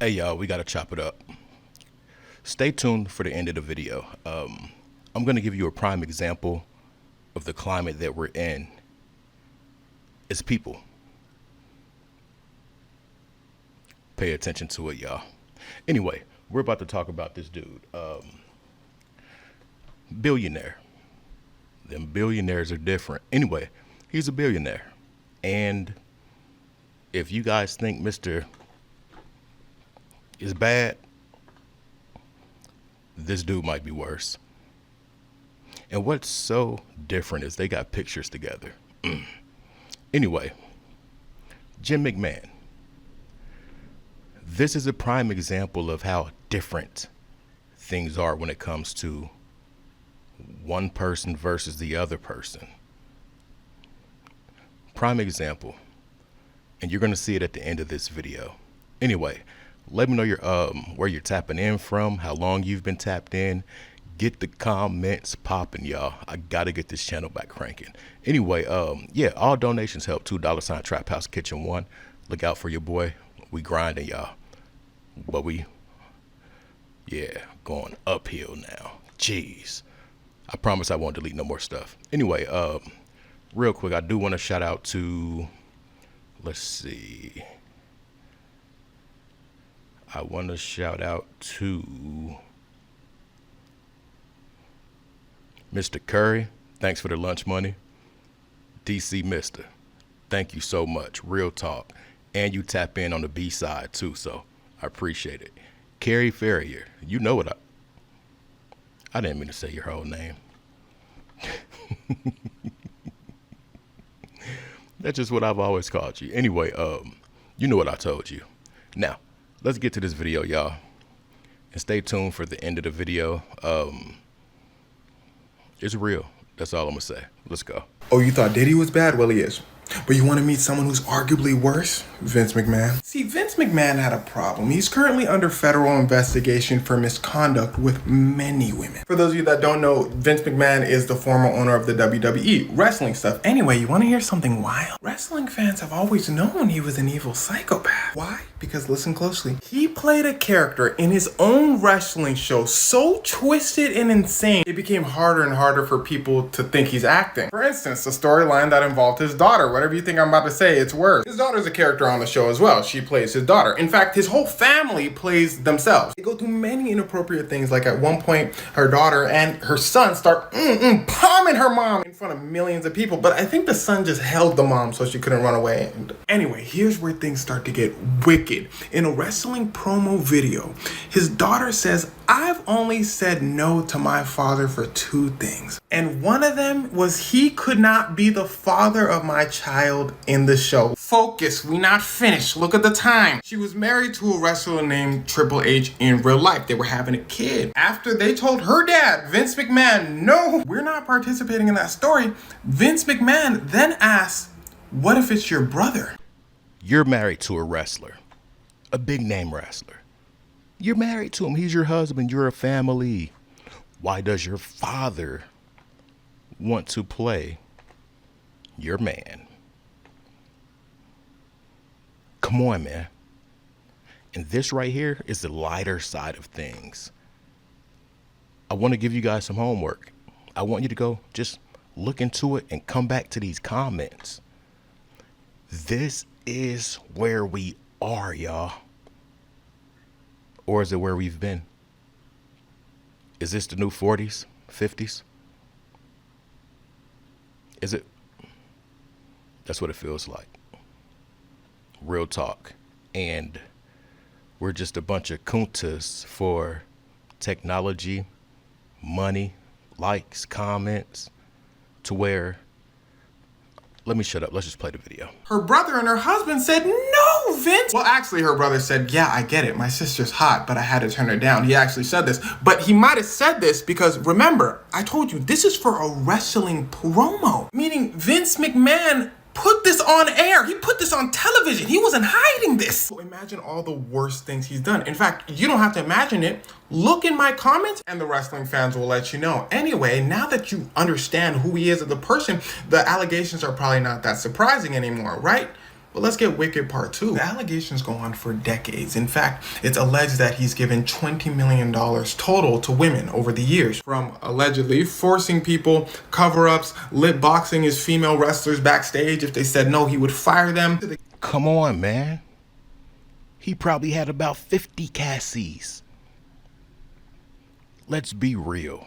Hey y'all, we gotta chop it up. Stay tuned for the end of the video. I'm gonna give you a prime example of the climate that we're in as people. Pay attention to it, y'all. Anyway, we're about to talk about this dude. Billionaire. Them billionaires are different. Anyway, he's a billionaire. And if you guys think Mr. is bad, this dude might be worse. And what's so different is they got pictures together. Anyway, Jim McMahon. This is a prime example of how different things are when it comes to one person versus the other person. Prime example. And you're gonna see it at the end of this video. Anyway, let me know where you're tapping in from, how long you've been tapped in. Get the comments popping, y'all. I gotta get this channel back cranking. Anyway, yeah, all donations help. $2 Trap House Kitchen 1. Look out for your boy. We grinding, y'all. But going uphill now. Jeez. I promise I won't delete no more stuff. Anyway, real quick, I do want to shout out to, let's see. I want to shout out to Mr. Curry. Thanks for the lunch money. DC Mister. Thank you so much. Real talk. And you tap in on the B side too, so I appreciate it. Carrie Ferrier. You know what I didn't mean to say your whole name. That's just what I've always called you. Anyway, you know what I told you. Now, let's get to this video, y'all. And stay tuned for the end of the video. It's real. That's all I'm gonna say. Let's go. Oh, you thought Diddy was bad? Well, he is. But you want to meet someone who's arguably worse? Vince McMahon. See, Vince McMahon had a problem. He's currently under federal investigation for misconduct with many women. For those of you that don't know, Vince McMahon is the former owner of the WWE, wrestling stuff. Anyway, you want to hear something wild? Wrestling fans have always known he was an evil psychopath. Why? Because listen closely. He played a character in his own wrestling show so twisted and insane, it became harder and harder for people to think he's acting. For instance, the storyline that involved his daughter. Whatever you think I'm about to say, it's worse. His daughter's a character on the show as well. She plays his daughter. In fact, his whole family plays themselves. They go through many inappropriate things, like at one point, her daughter and her son start palming her mom in front of millions of people. But I think the son just held the mom so she couldn't run away. And anyway, here's where things start to get wicked. In a wrestling promo video, his daughter says, "I've only said no to my father for 2 things. And one of them was he could not be the father of my child in the show." Focus, we not finished. Look at the time. She was married to a wrestler named Triple H in real life. They were having a kid. After they told her dad, Vince McMahon, "No, we're not participating in that story," Vince McMahon then asks, "What if it's your brother?" You're married to a wrestler, a big name wrestler. You're married to him. He's your husband. You're a family. Why does your father want to play your man? Come on, man. And this right here is the lighter side of things. I want to give you guys some homework. I want you to go just look into it and come back to these comments. This is where we are, y'all. Or is it where we've been? Is this the new 40s, 50s? Is it? That's what it feels like. Real talk. And we're just a bunch of kuntas for technology, money, likes, comments, to where, let me shut up. Let's just play the video. Her brother and her husband said, "No, Vince." Well, actually, her brother said, "Yeah, I get it. My sister's hot, but I had to turn her down." He actually said this. But he might have said this because, remember, I told you, this is for a wrestling promo. Meaning Vince McMahon put this on air. He put this on television. He wasn't hiding this. So imagine all the worst things he's done. In fact, you don't have to imagine it. Look in my comments and the wrestling fans will let you know. Anyway, now that you understand who he is as a person, the allegations are probably not that surprising anymore, right? But let's get wicked part 2. The allegations go on for decades. In fact, it's alleged that he's given $20 million total to women over the years, from allegedly forcing people, cover-ups, lip boxing his female wrestlers backstage. If they said no, he would fire them. Come on, man. He probably had about 50 Cassies. Let's be real.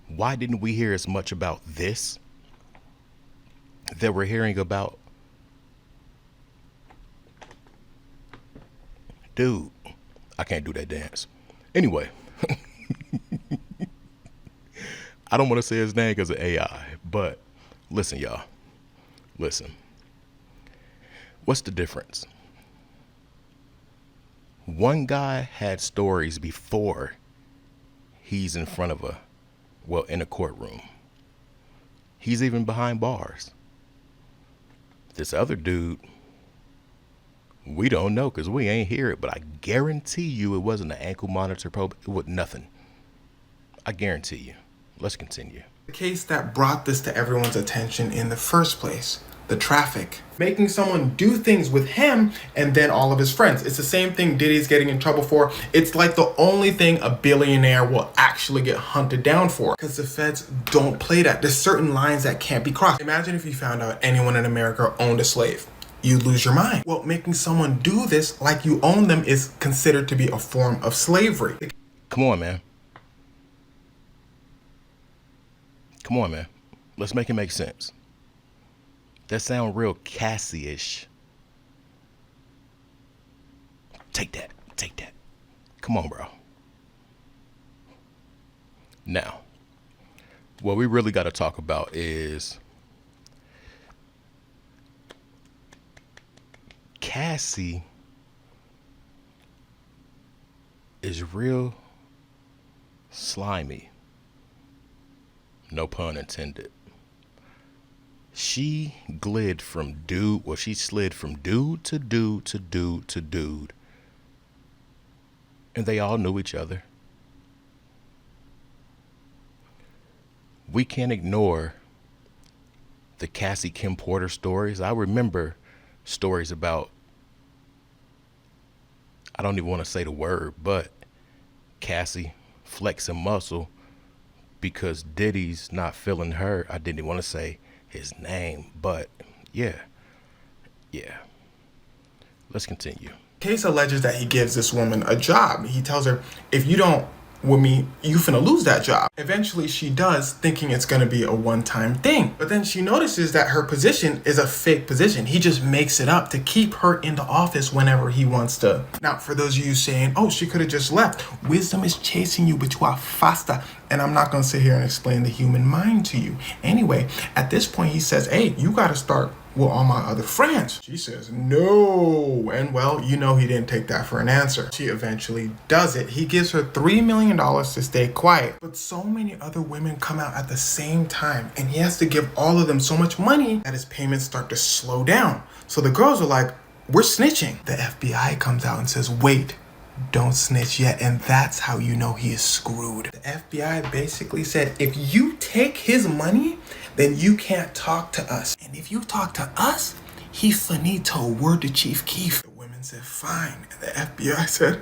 Why didn't we hear as much about this that we're hearing about? Dude, I can't do that dance. Anyway, I don't want to say his name because of AI, but listen, y'all. Listen. What's the difference? One guy had stories before he's in front of in a courtroom. He's even behind bars. This other dude, we don't know because we ain't hear it, but I guarantee you it wasn't an ankle monitor probe. It was nothing. I guarantee you. Let's continue. The case that brought this to everyone's attention in the first place. The traffic. Making someone do things with him and then all of his friends. It's the same thing Diddy's getting in trouble for. It's like the only thing a billionaire will actually get hunted down for. Because the feds don't play that. There's certain lines that can't be crossed. Imagine if you found out anyone in America owned a slave. You'd lose your mind. Well, making someone do this like you own them is considered to be a form of slavery. Come on, man. Come on, man. Let's make it make sense. That sound real Cassie-ish. Take that. Take that. Come on, bro. Now, what we really got to talk about is Cassie is real slimy. No pun intended. She slid from dude to dude to dude to dude. And they all knew each other. We can't ignore the Cassie Kim Porter stories. I remember stories about, I don't even want to say the word, but Cassie flexing muscle because Diddy's not feeling her. I didn't want to say his name, but yeah. Let's continue. Case alleges that he gives this woman a job. He tells her, if you don't with me, you finna lose that job. Eventually she does, thinking it's gonna be a one-time thing. But then she notices that her position is a fake position. He just makes it up to keep her in the office whenever he wants to. Now, for those of you saying, oh, she could have just left. Wisdom is chasing you, but you are faster. And I'm not gonna sit here and explain the human mind to you. Anyway, at this point he says, hey, you gotta start with all my other friends. She says, no. And well, you know he didn't take that for an answer. She eventually does it. He gives her $3 million to stay quiet. But so many other women come out at the same time, and he has to give all of them so much money that his payments start to slow down. So the girls are like, we're snitching. The FBI comes out and says, wait, don't snitch yet. And that's how you know he is screwed. The FBI basically said, if you take his money, then you can't talk to us. And if you talk to us, he finito, word to Chief Keef. The women said, fine. And the FBI said,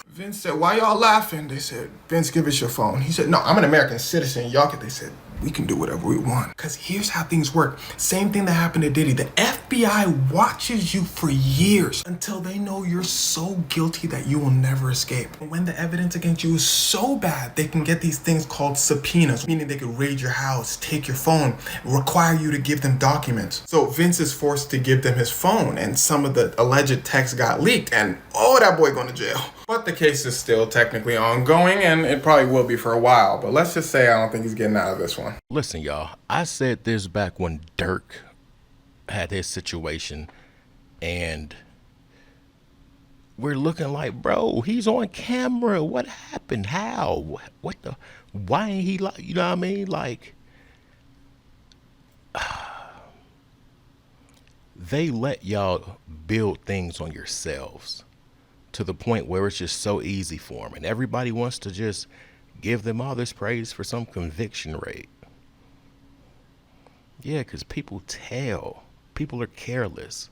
Vince said, why y'all laughing? They said, Vince, give us your phone. He said, no, I'm an American citizen. Y'all can. They said, we can do whatever we want. Because here's how things work. Same thing that happened to Diddy. The FBI watches you for years until they know you're so guilty that you will never escape. And when the evidence against you is so bad, they can get these things called subpoenas, meaning they could raid your house, take your phone, require you to give them documents. So Vince is forced to give them his phone, and some of the alleged texts got leaked, and oh, that boy going to jail. But the case is still technically ongoing, and it probably will be for a while. But let's just say I don't think he's getting out of this one. Listen, y'all, I said this back when Dirk had his situation, and we're looking like, bro, he's on camera. What happened? How? What the? Why ain't he like, you know what I mean? Like, they let y'all build things on yourselves to the point where it's just so easy for them. And everybody wants to just give them all this praise for some conviction rate. Yeah, because people tell. People are careless.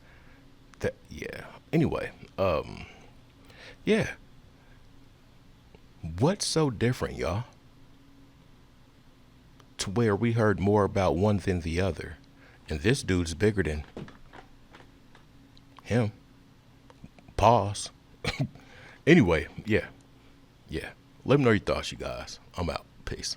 That yeah. Anyway, yeah. What's so different, y'all? To where we heard more about one than the other. And this dude's bigger than him. Pause. Anyway, yeah. Yeah. Let me know your thoughts, you guys. I'm out. Peace.